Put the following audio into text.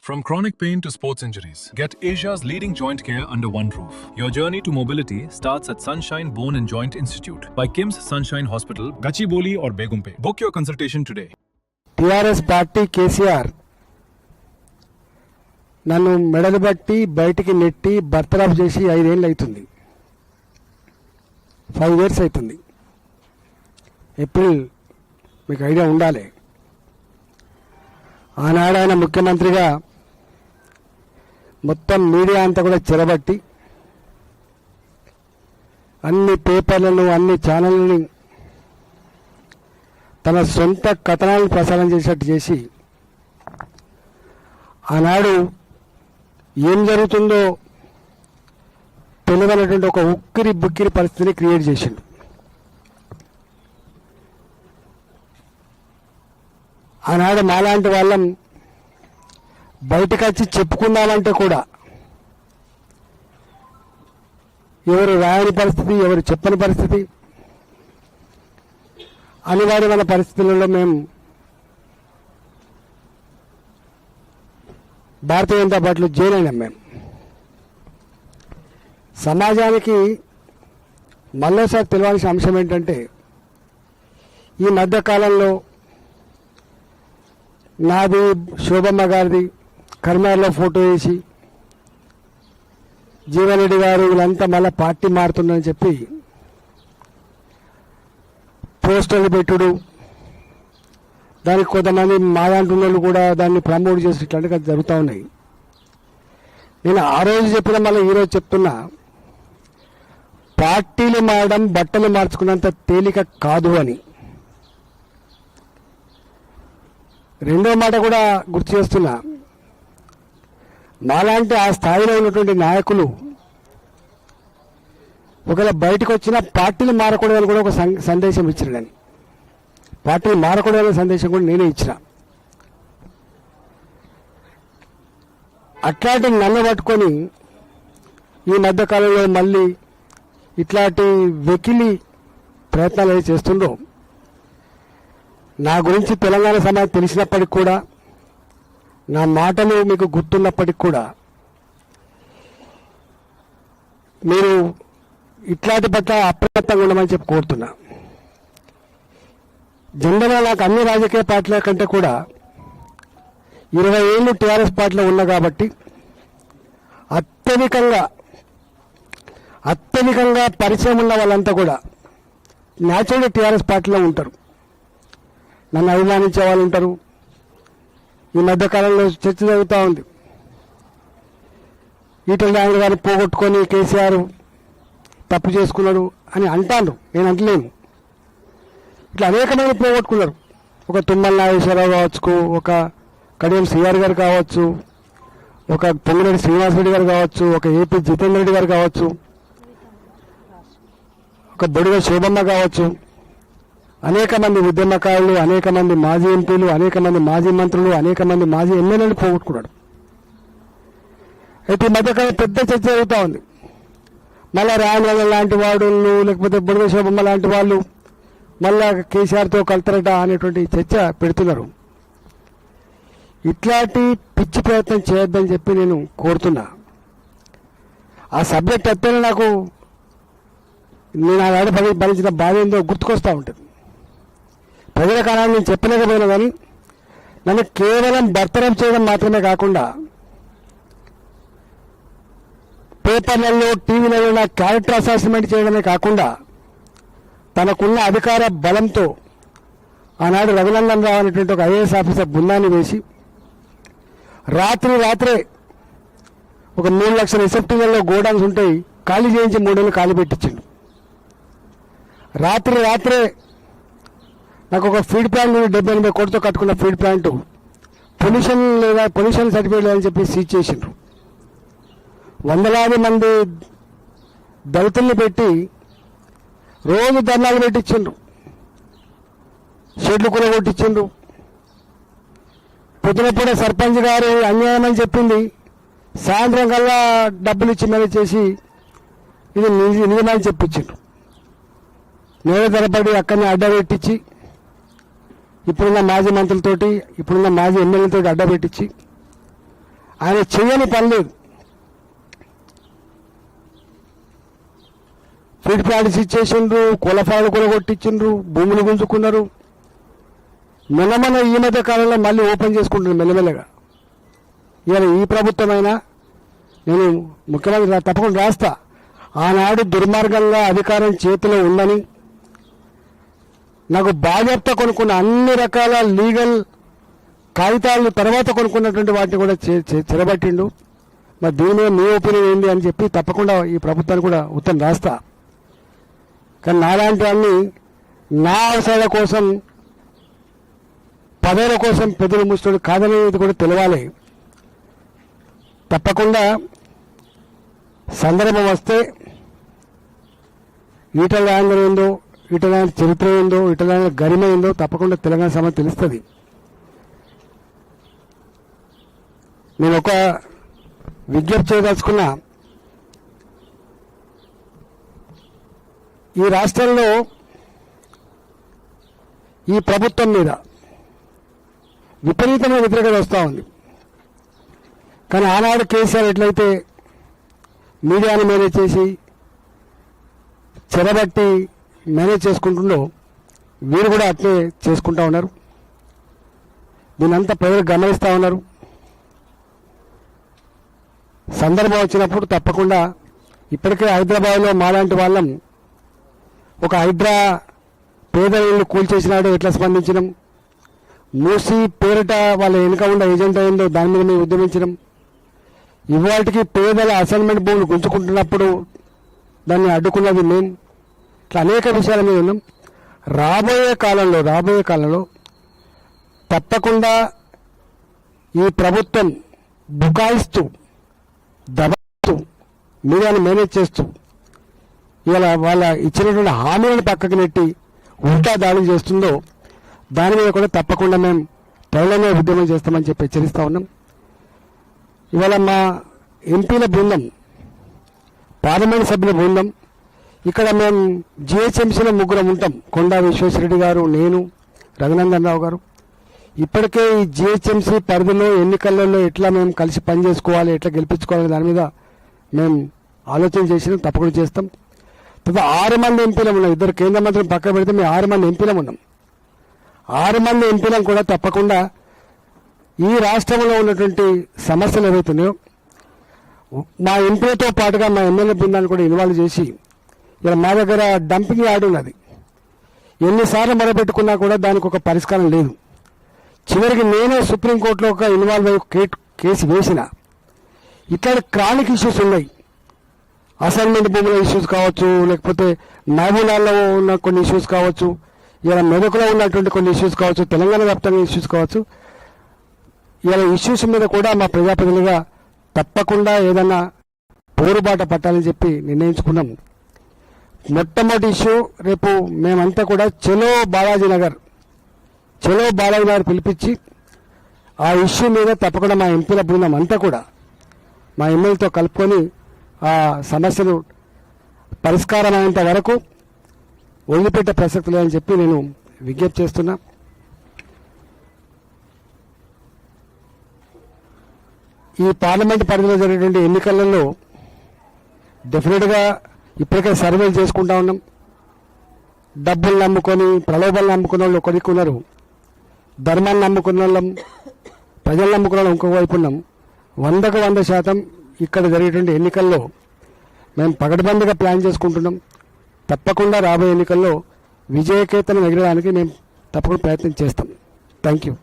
From chronic pain to sports injuries, get Asia's leading joint care under one roof. Your journey to mobility starts at Sunshine Bone and Joint Institute by Kim's Sunshine Hospital, Gachibowli or Begumpe. Book your consultation today. TRS party KCR నన్ను మెడలు బట్టి బయటికి నెట్టి బర్తరఫ్ చేసి 5 ఏళ్ళు అవుతుంది. 5 years అవుతుంది. ఏప్రిల్ మీకు ఐడియా ఉండాలి. ఆనాడు ఆయన ముఖ్యమంత్రిగా మొత్తం మీడియా అంతా కూడా చెరబట్టి అన్ని పేపర్లను అన్ని ఛానళ్ళని తన సొంత కథనాలను ప్రసారం చేసేట్టు చేసి ఆనాడు ఏం జరుగుతుందో తెలియనటువంటి ఒక ఉక్కిరి బుక్కిరి పరిస్థితిని క్రియేట్ చేసిండు. ఆనాడు మాలాంటి వాళ్ళం బయటకు వచ్చి చెప్పుకుందామంటే కూడా ఎవరు రాయని పరిస్థితి, ఎవరు చెప్పని పరిస్థితి, అనివార్యమైన పరిస్థితులలో మేము భారతీయ జనతా పార్టీలో జాయిన్ అయినాం. మేము సమాజానికి మళ్ళీసారి తెలియాల్సిన అంశం ఏంటంటే ఈ మధ్యకాలంలో నాది శోభమ్మ గారిది కర్మార్లో ఫోటో వేసి జీవన్ రెడ్డి గారు వీళ్ళంతా మళ్ళీ పార్టీ మారుతుందని చెప్పి పోస్టర్లు పెట్టుడు, దానికి కొంతమంది మాదంటున్న కూడా దాన్ని ప్రమోట్ చేసి ఇట్లాంటివి జరుగుతూ ఉన్నాయి. నేను ఆ రోజు చెప్పిన మళ్ళీ ఈరోజు చెప్తున్నా, పార్టీలు మారడం బట్టలు మార్చుకున్నంత తేలిక కాదు అని. రెండో మాట కూడా గుర్తు చేస్తున్నా, మాలాంటి ఆ స్థాయిలో ఉన్నటువంటి నాయకులు ఒకవేళ బయటకు వచ్చినా పార్టీలు మారకూడదని కూడా ఒక సందేశం ఇచ్చినాడని. పార్టీలు మారకూడదనే సందేశం కూడా నేనే ఇచ్చిన. అట్లాంటి నన్ను పట్టుకొని ఈ మధ్యకాలంలో మళ్ళీ ఇట్లాంటి వెకిలి ప్రయత్నాలు ఏవి చేస్తుండో, నా గురించి తెలంగాణ సమాజం తెలిసినప్పటికి కూడా, నా మాటలు మీకు గుర్తున్నప్పటికి కూడా మీరు ఇట్లాంటి పట్ల అప్రమత్తంగా ఉండమని చెప్పి కోరుతున్నా. జనరల్గా నాకు అన్ని రాజకీయ పార్టీల కంటే కూడా 20 ఏళ్ళు టీఆర్ఎస్ పార్టీలో ఉన్నా కాబట్టి అత్యధికంగా పరిచయం ఉన్న వాళ్ళంతా కూడా న్యాచురల్గా టీఆర్ఎస్ పార్టీలో ఉంటారు. నన్ను అభిమానించే వాళ్ళు ఉంటారు. ఈ మధ్యకాలంలో చర్చ జరుగుతూ ఉంది, ఈటల రాజేంద్ర గారిని పోగొట్టుకొని కేసీఆర్ తప్పు చేసుకున్నాడు అని అంటాను. నేను అంటలేను. ఇట్లా అనేక మంది పోగొట్టుకున్నారు. ఒక తుమ్మల నాగేశ్వరరావు కావచ్చు, ఒక కడియం సిఆర్ గారు కావచ్చు, ఒక పొంగిరెడ్డి శ్రీనివాసరెడ్డి గారు కావచ్చు, ఒక ఏపీ జితేందర్ రెడ్డి గారు కావచ్చు, ఒక బొడిగ శోభమ్మ కావచ్చు, అనేక మంది ఉద్యమకారులు, అనేక మంది మాజీ ఎంపీలు, అనేక మంది మాజీ మంత్రులు, అనేక మంది మాజీ ఎమ్మెల్యేలు పోగొట్టుకున్నాడు. అయితే ఈ మధ్యకాలం పెద్ద చర్చ జరుగుతూ ఉంది. మళ్ళా రాయనగర్ లాంటి వాళ్ళు, లేకపోతే బొడిగ శోభమ్మ లాంటి వాళ్ళు మళ్ళా కేసీఆర్తో కలుతారట అనేటువంటి చర్చ పెడుతున్నారు. ఇట్లాంటి పిచ్చి ప్రయత్నం చేయొద్దని చెప్పి నేను కోరుతున్నా. ఆ సబ్జెక్ట్ ఎత్తేనే నాకు నేను ఆడ భరించిన బాధ ఏందో గుర్తుకొస్తూ ఉంటుంది. ప్రజల కాలాన్ని నేను చెప్పలేకపోయినా కానీ నన్ను కేవలం బర్తరఫ్ చేయడం మాత్రమే కాకుండా పేపర్లలో, టీవీలలో నా క్యారెక్టర్ అసాసిన్మెంట్ చేయడమే కాకుండా తనకున్న అధికార బలంతో ఆనాడు రఘునందన్ రావు అనేటువంటి ఒక ఐఏఎస్ ఆఫీసర్ బృందాన్ని వేసి రాత్రే ఒక 3 లక్షల రిసెప్టివ్లలో గోడౌన్స్ ఉంటాయి, ఖాళీ చేయించి 3 ఏళ్ళు ఖాళీ పెట్టించిండు. రాత్రే నాకు ఒక ఫీడ్ ప్లాంట్ 78 కోట్లతో కట్టుకున్న ఫీడ్ ప్లాంట్ పొల్యూషన్ సర్టిఫికేట్ లేదని చెప్పి సీజ్ చేసిండ్రు. వందలాది మంది దళితుల్ని పెట్టి రోజు ధర్నాలు పెట్టించిండ్రు, షెడ్లు కూడా కొట్టించిండ్రు. పొద్దునప్పుడే సర్పంచ్ గారు అన్యాయం అని చెప్పింది, సాయంత్రం కల్లా డబ్బులు ఇచ్చి మేనేజ్ చేసి ఇది నిజమని చెప్పించిండ్రు. నేల తరబడి అక్కడిని అడ్డ పెట్టించి ఇప్పుడున్న మాజీ మంత్రులతోటి, ఇప్పుడున్న మాజీ ఎమ్మెల్యేలతో అడ్డ పెట్టించి ఆయన చేయని పని లేదు. ఫీడ్ ప్లాట్స్ ఇచ్చేసిండ్రు, కులఫాలు కూలగొట్టించిండ్రు, భూములు గుంజుకున్నారు. మొన్న ఈ మధ్య కాలంలో మళ్ళీ ఓపెన్ చేసుకుంటున్నారు మెల్లమెల్లగా. ఇవాళ ఈ ప్రభుత్వమైనా నేను ముఖ్యమంత్రి తప్పకుండా రాస్తా, ఆనాడు దుర్మార్గంగా అధికారం చేతిలో ఉందని నాకు బాధ్యత కొనుక్కున్న అన్ని రకాల లీగల్ కాగితాలను తర్వాత కొనుక్కున్నటువంటి వాటిని కూడా చెరబట్టిండు. మరి దీని మీద మీ ఒపీనియన్ ఏంటి అని చెప్పి తప్పకుండా ఈ ప్రభుత్వాన్ని కూడా ఉత్తరం రాస్తా. కానీ నాలాంటి అన్ని నా అవసరాల కోసం, పదవుల కోసం పెద్దలు ముస్తుడు కాదనేది కూడా తెలవాలి. తప్పకుండా సందర్భం వస్తే ఈటల రాజేందర్ ఏందో, ఈటల చరిత్ర ఏందో, ఈటల గరిమ ఏందో తప్పకుండా తెలంగాణ సమాజం తెలుస్తుంది. నేను ఒక విజ్ఞప్తి చేయదలుచుకున్నా. ఈ రాష్ట్రంలో ఈ ప్రభుత్వం మీద విపరీతమైన వ్యతిరేకత వస్తూ ఉంది. కానీ ఆనాడు కేసీఆర్ ఎట్లయితే మీడియాను మేనేజ్ చేసి చెరబట్టి మేనేజ్ చేసుకుంటుండో వీరు కూడా అట్లే చేసుకుంటా ఉన్నారు. దీనంతా ప్రజలు గమనిస్తూ ఉన్నారు. సందర్భం వచ్చినప్పుడు తప్పకుండా ఇప్పటికే హైదరాబాద్లో మాలాంటి వాళ్ళం ఒక హైడ్రా పేద ఇళ్ళు కూల్చేసినాడు ఎట్లా స్పందించడం, మూసి పేరిట వాళ్ళ వెనుక ఉన్న ఏజెంట్ అయిందో దాని మీద మేము ఉద్యమించడం, ఇవాటికి పేదల అసైన్మెంట్ భూములు గుంజుకుంటున్నప్పుడు దాన్ని అడ్డుకున్నది మేము. ఇట్లా అనేక విషయాల మీద ఉన్నాం. రాబోయే కాలంలో తప్పకుండా ఈ ప్రభుత్వం బుకాయిస్తూ దబాయిస్తూ మీడియాను మేనేజ్ చేస్తూ ఇలా వాళ్ళ ఇచ్చినటువంటి హామీలను పక్కకు నెట్టి ఉల్టా దాడులు చేస్తుందో దాని మీద కూడా తప్పకుండా మేము త్వరలోనే ఉద్యమం చేస్తామని చెప్పి హెచ్చరిస్తూ ఉన్నాం. ఇవాళ మా ఎంపీల బృందం, పార్లమెంట్ సభ్యుల బృందం ఇక్కడ మేము జిహెచ్ఎంసీలో ముగ్గురం ఉంటాం. కొండా విశ్వేశ్వరరెడ్డి గారు, నేను, రఘునందన్ రావు గారు. ఇప్పటికే ఈ జిహెచ్ఎంసీ పరిధిలో ఎన్నికలలో ఎట్లా మేము కలిసి పనిచేసుకోవాలి, ఎట్లా గెలిపించుకోవాలి దాని మీద మేము ఆలోచన చేసినాం. తప్పకుండా చేస్తాం. తర్వాత 6 మంది ఎంపీలం ఉన్నాం. 2 కేంద్ర మంత్రులు పక్క పెడితే మేము 6 మంది ఎంపీలం ఉన్నాం. 6 మంది ఎంపీలం కూడా తప్పకుండా ఈ రాష్ట్రంలో ఉన్నటువంటి సమస్యలు ఏవైతున్నాయో మా ఎంపీలతో పాటుగా మా ఎమ్మెల్యే బృందాన్ని కూడా ఇన్వాల్వ్ చేసి, ఇలా మా దగ్గర డంపింగ్ యార్డ్ ఉన్నది. ఎన్నిసార్లు మొదలుపెట్టుకున్నా కూడా దానికి ఒక పరిష్కారం లేదు. చివరికి నేనే సుప్రీంకోర్టులో ఒక ఇన్వాల్వ్ అయ్యి కేసు వేసిన. ఇట్లాంటి క్రానిక్ ఇష్యూస్ ఉన్నాయి. అసైన్మెంట్ భూముల ఇష్యూస్ కావచ్చు, లేకపోతే మహబూబ్నగర్లో ఉన్న కొన్ని ఇష్యూస్ కావచ్చు, ఇలా మెదకులో ఉన్నటువంటి కొన్ని ఇష్యూస్ కావచ్చు, తెలంగాణ వ్యాప్తంగా ఇష్యూస్ కావచ్చు. ఇలా ఇష్యూస్ మీద కూడా మా ప్రజాప్రతినిధిగా తప్పకుండా ఏదన్నా పోరుబాట పట్టాలని చెప్పి నిర్ణయించుకున్నాం. మొట్టమొదటి ఇష్యూ రేపు మేమంతా కూడా చలో బాలాజీ నగర్ పిలిపించి ఆ ఇష్యూ మీద తప్పకుండా మా ఎంపీల బృందం అంతా కూడా మా ఎమ్మెల్యేతో కలుపుకొని ఆ సమస్యలు పరిష్కారం అయ్యేంత వరకు వదిలిపెట్టే ప్రసక్తి లేదని చెప్పి నేను విజ్ఞప్తి చేస్తున్నా. ఈ పార్లమెంట్ పరిధిలో జరిగేటువంటి ఎన్నికలలో డెఫినెట్గా ఇప్పటికే సర్వేలు చేసుకుంటా ఉన్నాం. డబ్బులు నమ్ముకొని, ప్రలోభాలు నమ్ముకున్న వాళ్ళు ఒకరికి ఉన్నారు, ధర్మాన్ని నమ్ముకున్న వాళ్ళం, ప్రజలు నమ్ముకున్న వాళ్ళు ఇంకొక వైపు ఉన్నాం. 100కు 100% ఇక్కడ జరిగేటువంటి ఎన్నికల్లో మేము పకడ్బందీగా ప్లాన్ చేసుకుంటున్నాం. తప్పకుండా రాబోయే ఎన్నికల్లో విజయకేతనం ఎగరడానికి మేము తప్పకుండా ప్రయత్నం చేస్తాం. Thank you.